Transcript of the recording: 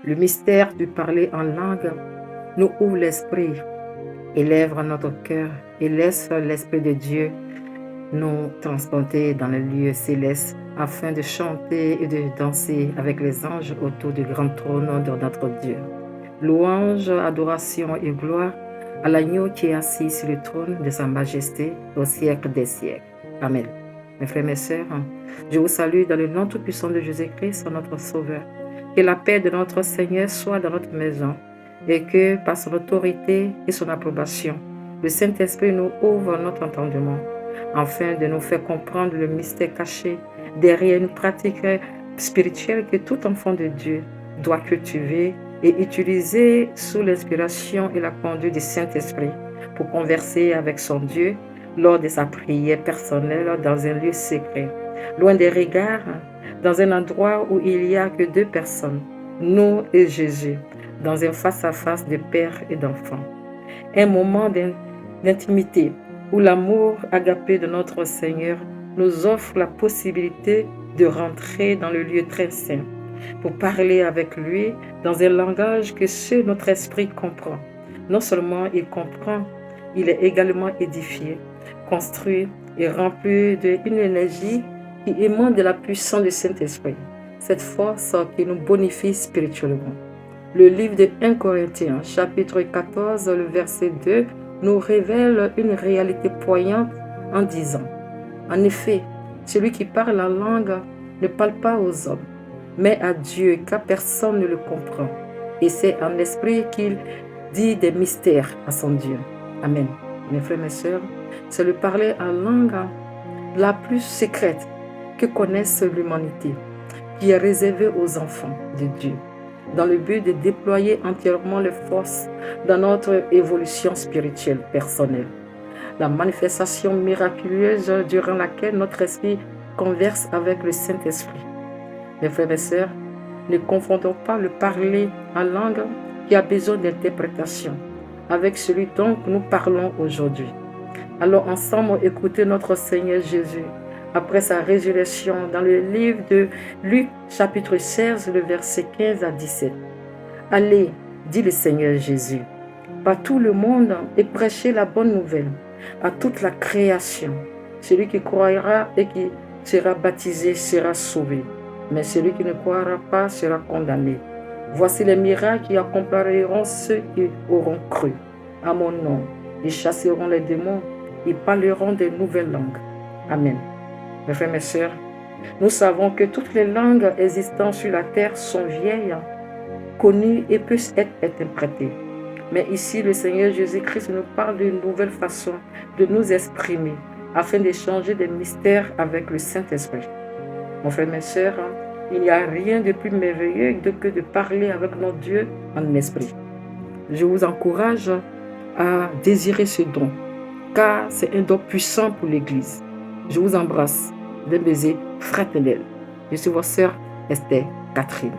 Le mystère du parler en langue nous ouvre l'esprit, élève notre cœur et laisse l'Esprit de Dieu nous transporter dans les lieux célestes afin de chanter et de danser avec les anges autour du grand trône de notre Dieu. Louange, adoration et gloire à l'agneau qui est assis sur le trône de sa majesté au siècle des siècles. Amen. Mes frères et mes sœurs, je vous salue dans le nom tout-puissant de Jésus-Christ, notre Sauveur. Que la paix de notre Seigneur soit dans notre maison et que par son autorité et son approbation, le Saint-Esprit nous ouvre notre entendement afin de nous faire comprendre le mystère caché derrière une pratique spirituelle que tout enfant de Dieu doit cultiver et utiliser sous l'inspiration et la conduite du Saint-Esprit pour converser avec son Dieu lors de sa prière personnelle dans un lieu secret, loin des regards, dans un endroit où il n'y a que deux personnes, nous et Jésus, dans un face-à-face de père et d'enfant. Un moment d'intimité où l'amour agapé de notre Seigneur nous offre la possibilité de rentrer dans le lieu très saint pour parler avec lui dans un langage que seul notre esprit comprend. Non seulement il comprend, il est également édifié, construit et rempli d'une énergie qui émane de la puissance du Saint-Esprit, cette force qui nous bonifie spirituellement. Le livre de 1 Corinthiens, chapitre 14, le verset 2, nous révèle une réalité poignante en disant: en effet, celui qui parle en langue ne parle pas aux hommes, mais à Dieu, car personne ne le comprend. Et c'est en esprit qu'il dit des mystères à son Dieu. Amen. Mes frères et mes sœurs, c'est le parler en langue la plus secrète que connaisse l'humanité, qui est réservée aux enfants de Dieu, dans le but de déployer entièrement les forces dans notre évolution spirituelle personnelle. La manifestation miraculeuse durant laquelle notre esprit converse avec le Saint-Esprit. Mes frères et sœurs, ne confondons pas le parler en langue qui a besoin d'interprétation avec celui dont nous parlons aujourd'hui. Allons ensemble écouter notre Seigneur Jésus après sa résurrection dans le livre de Luc chapitre 16, le verset 15 à 17. Allez, dit le Seigneur Jésus, par tout le monde et prêchez la bonne nouvelle à toute la création. Celui qui croira et qui sera baptisé sera sauvé, mais celui qui ne croira pas sera condamné. Voici les miracles qui accompagneront ceux qui auront cru. À mon nom, ils chasseront les démons, ils parleront de nouvelles langues. Amen. Mes frères et mes sœurs, nous savons que toutes les langues existant sur la terre sont vieilles, connues et peuvent être interprétées. Mais ici, le Seigneur Jésus-Christ nous parle d'une nouvelle façon de nous exprimer afin d'échanger des mystères avec le Saint-Esprit. Mon frère et mes sœurs, il n'y a rien de plus merveilleux que de parler avec notre Dieu en esprit. Je vous encourage à désirer ce don, car c'est un don puissant pour l'Église. Je vous embrasse d'un baiser fraternel. Je suis votre sœur Esther Catherine.